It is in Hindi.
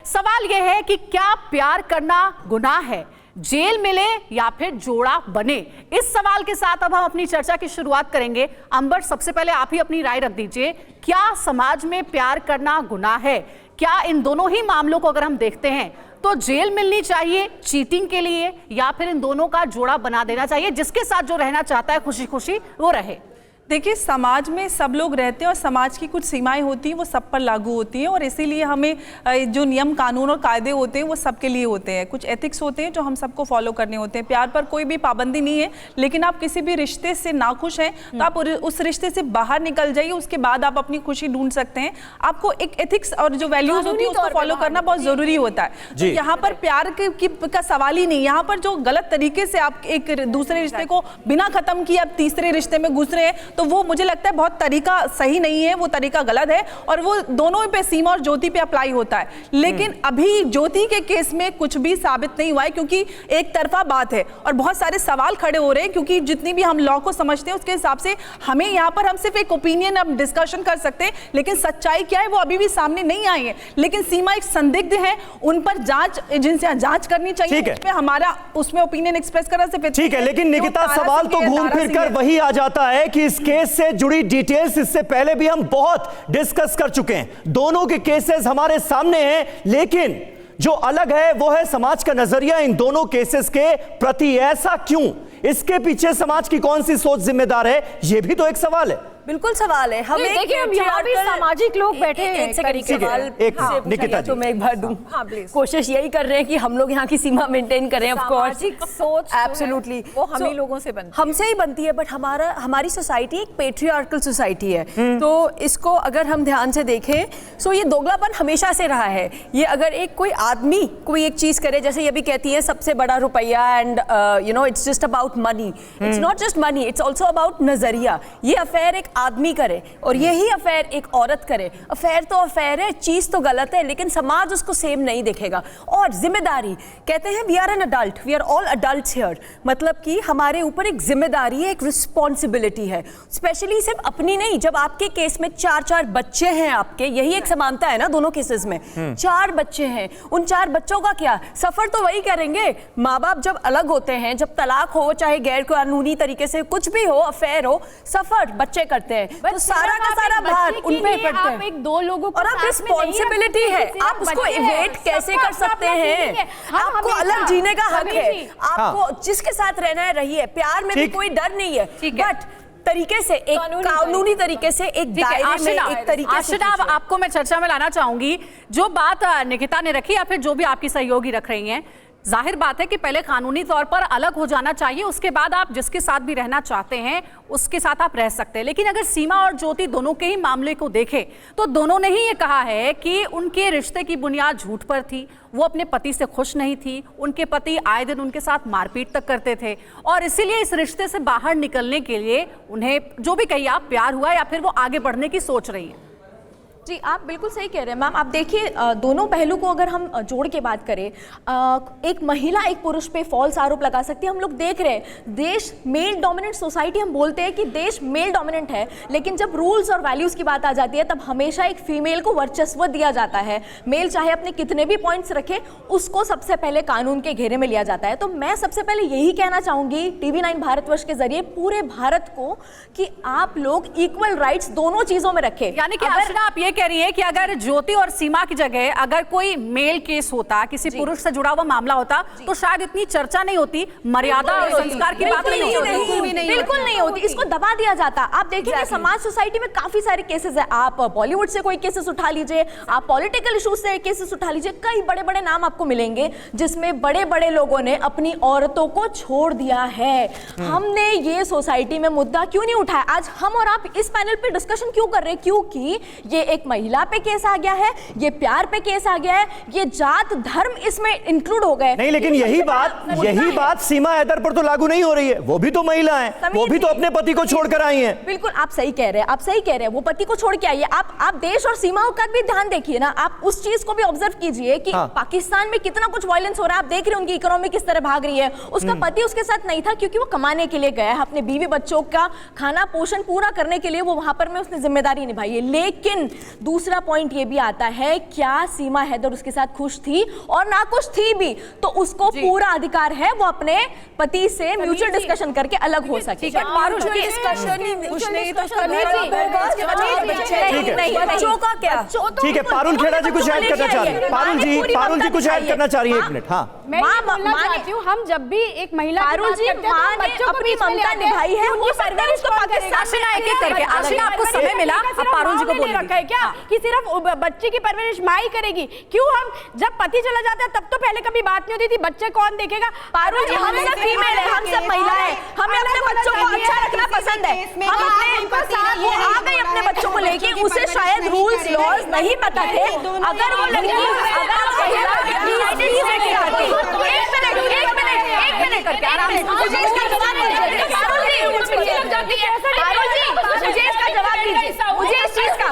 सवाल यह है कि क्या प्यार करना गुनाह है, जेल मिले या फिर जोड़ा बने। इस सवाल के साथ अब हम अपनी चर्चा की शुरुआत करेंगे। अंबर, सबसे पहले आप ही अपनी राय रख दीजिए। क्या समाज में प्यार करना गुनाह है? क्या इन दोनों ही मामलों को अगर हम देखते हैं तो जेल मिलनी चाहिए चीटिंग के लिए, या फिर इन दोनों का जोड़ा बना देना चाहिए, जिसके साथ जो रहना चाहता है खुशी खुशी वो रहे? देखिए, समाज में सब लोग रहते हैं और समाज की कुछ सीमाएं होती हैं, वो सब पर लागू होती हैं, और इसीलिए हमें जो नियम कानून और कायदे होते हैं वो सबके लिए होते हैं। कुछ एथिक्स होते हैं जो हम सबको फॉलो करने होते हैं। प्यार पर कोई भी पाबंदी नहीं है, लेकिन आप किसी भी रिश्ते से नाखुश हैं तो आप उस रिश्ते से बाहर निकल जाइए, उसके बाद आप अपनी खुशी ढूंढ सकते हैं। आपको एक एथिक्स और जो वैल्यूज होती है उसको फॉलो करना बहुत जरूरी होता है। तो यहाँ पर प्यार का सवाल ही नहीं। यहाँ पर जो गलत तरीके से आप एक दूसरे रिश्ते को बिना खत्म किए आप तीसरे रिश्ते में घुस रहे हैं, तो वो मुझे लगता है बहुत तरीका सही नहीं है, वो तरीका गलत है, और वो दोनों पे, सीमा और ज्योति पे अप्लाई होता है। लेकिन अभी ज्योति के केस में कुछ भी साबित नहीं हुआ है, क्योंकि एक तरफा बात है और बहुत सारे सवाल खड़े हो रहे हैं, क्योंकि जितनी भी हम लॉ को समझते हैं उसके हिसाब से हमें यहाँ पर हम सिर्फ एक ओपिनियन अब डिस्कशन कर सकते हैं, लेकिन सच्चाई क्या है वो अभी भी सामने नहीं आई है। लेकिन सीमा एक संदिग्ध है, उन पर जांच एजेंसियां जांच करनी चाहिए, उस पे हमारा उसमें ओपिनियन एक्सप्रेस करना सिर्फ ठीक है। लेकिन निकिता, सवाल तो घूम फिर कर वही आ जाता है कि इस केस से जुड़ी डिटेल्स इससे पहले भी हम बहुत डिस्कस कर चुके हैं। दोनों के केसेस हमारे सामने हैं, लेकिन जो अलग है वो है समाज का नजरिया इन दोनों केसेस के प्रति। ऐसा क्यों? इसके पीछे समाज की कौन सी सोच जिम्मेदार है? यह भी तो एक सवाल है। बिल्कुल सवाल है। हम यहाँ पे सामाजिक लोग बैठे हैं। निकिता जी, तो मैं एक बार दूं। कोशिश यही कर रहे हैं कि हम लोग यहाँ की सीमा मेंटेन करें। ऑफ कोर्स सामाजिक सोच एब्सोल्युटली वो हम ही लोगों से बनती है, हमसे ही बनती है, बट हमारी सोसाइटी एक पेट्रियार्कल सोसाइटी है। तो इसको अगर हम ध्यान से देखें, सो ये दोगलापन हमेशा से रहा है। ये अगर एक कोई आदमी कोई एक चीज करे, जैसे ये भी कहती है सबसे बड़ा रुपया, and you know it's just about money. It's not just money, it's also about नजरिया। ये अफेयर एक आदमी करे और यही अफेयर एक औरत करे। अफेयर तो अफेयर है, चीज तो गलत है, लेकिन समाज उसको सेम नहीं देखेगा। और जिम्मेदारी, कहते हैं we are an adult, we are all adults here, मतलब कि हमारे ऊपर एक जिम्मेदारी है, एक रिस्पॉन्सिबिलिटी है, स्पेशली सिर्फ अपनी नहीं। जब आपके केस में 4 बच्चे हैं आपके, यही एक समानता है ना दोनों केसेस में। 4 बच्चे हैं, उन 4 बच्चों का क्या सफर तो वही करेंगे। माँ बाप जब अलग होते हैं, जब तलाक हो, चाहे गैर कानूनी तरीके से कुछ भी हो, अफेयर हो, सफर बच्चे करते हैं, तो सारा का सारा भार उन पे पड़ता है। आप एक दो लोगों को, और आप रिस्पॉन्सिबिलिटी है, आप उसको इवेट कैसे कर सकते हैं? आपको अलग जीने का हक है, आपको जिसके साथ रहना है रहिए, प्यार में भी कोई डर नहीं है, बट तरीके से, एक कानूनी तरीके से, एक दायरे में, एक तरीके से। आपको मैं चर्चा में लाना चाहूंगी। जो बात निकिता ने रखी या फिर जो भी आपकी सहयोगी रख रही हैं, जाहिर बात है कि पहले कानूनी तौर पर अलग हो जाना चाहिए, उसके बाद आप जिसके साथ भी रहना चाहते हैं उसके साथ आप रह सकते हैं। लेकिन अगर सीमा और ज्योति दोनों के ही मामले को देखें तो दोनों ने ही ये कहा है कि उनके रिश्ते की बुनियाद झूठ पर थी, वो अपने पति से खुश नहीं थी, उनके पति आए दिन उनके साथ मारपीट तक करते थे, और इसीलिए इस रिश्ते से बाहर निकलने के लिए उन्हें, जो भी कहिए आप, प्यार हुआ या फिर वो आगे बढ़ने की सोच रही है। जी, आप बिल्कुल सही कह रहे हैं मैम। आप देखिए, दोनों पहलू को अगर हम जोड़ के बात करें, एक महिला एक पुरुष पे फॉल्स आरोप लगा सकती है। हम लोग देख रहे हैं, देश मेल डोमिनेंट सोसाइटी, हम बोलते हैं कि देश मेल डोमिनेंट है, लेकिन जब रूल्स और वैल्यूज़ की बात आ जाती है तब हमेशा एक फीमेल को वर्चस्व दिया जाता है। मेल चाहे अपने कितने भी पॉइंट्स रखे, उसको सबसे पहले कानून के घेरे में लिया जाता है। तो मैं सबसे पहले यही कहना चाहूँगी TV9 भारतवर्ष के जरिए पूरे भारत को कि आप लोग इक्वल राइट्स दोनों चीज़ों में रखें। यानी कि आप ये कह रही है कि अगर ज्योति और सीमा की जगह अगर कोई मेल केस होता, किसी पुरुष से जुड़ा हुआ मामला होता, तो शायद इतनी चर्चा नहीं होती, मर्यादा और संस्कार की बात नहीं होती, बिल्कुल नहीं होती, इसको दबा दिया जाता। आप देखेंगे समाज सोसाइटी में काफी सारे केसेस है। आप बॉलीवुड से कोई केसेस उठा लीजिए, आप पॉलिटिकल इश्यूज से केसेस उठा लीजिए, कई बड़े बड़े नाम आपको मिलेंगे जिसमें बड़े बड़े लोगों ने अपनी औरतों को छोड़ दिया है। हमने ये सोसाइटी में मुद्दा क्यों नहीं उठाया? आज हम और आप इस पैनल पे डिस्कशन क्यों कर रहे हैं? क्योंकि ये एक महिला पे केस आ गया है, ये प्यार पे केस आ गया है, ये जात धर्म इसमें इंक्लूड हो गए। नहीं, लेकिन यही बात सीमा हैदर पर तो लागू नहीं हो रही है। वो भी तो महिला है, वो भी तो अपने पति को छोड़कर आई हैं। बिल्कुल, आप सही कह रहे हैं, आप सही कह रहे हैं, वो पति को छोड़ के आई है। आप देश और सीमाओं का भी ध्यान देखिए ना, आप उस चीज को भी ऑब्जर्व कीजिए कि पाकिस्तान में कितना कुछ वायलेंस हो रहा है। आप देख रहे हैं उनकी इकोनॉमी किस तरह भाग रही है। उसका पति उसके साथ नहीं था क्योंकि वो कमाने के लिए गया है, अपने बीवी बच्चों का खाना पोषण पूरा करने के लिए वो वहां पर में उसने जिम्मेदारी निभाई है। लेकिन दूसरा पॉइंट ये भी आता है, क्या सीमा हैदर उसके साथ खुश थी और ना खुश थी भी तो उसको पूरा अधिकार है वो अपने पति से म्यूचुअल डिस्कशन करके अलग हो सके। बच्चों का क्या? ठीक है, पारुल खेड़ा जी कुछ ऐड करना चाह रही है। पारुल जी कुछ ऐड करना चाह रही है, 1 मिनट। हाँ, हम जब भी एक महिला पारुल जी, माँ ने अपनी ममता निभाई है, वो परवरिश को आशिना एक एक करके, आशिना आपको समय मिला, अब पारुल जी को बोलिए। रखा है क्या कि सिर्फ बच्चे की परवरिश माँ ही करेगी? क्यों हम जब पति चला जाता है तब तो पहले कभी बात नहीं होती थी, बच्चे कौन देखेगा? पारुल जी, हम सब फीमेल है, हम सब महिलाएं, हमें अपने बच्चों को अच्छा रखना पसंद है। हम अपने वो आ गई अपने बच्चों को लेके, उसे शायद रूल्स लॉज नहीं पता थे। अगर वो लड़की मुझे इसका जवाब दीजिए, मुझे इस चीज का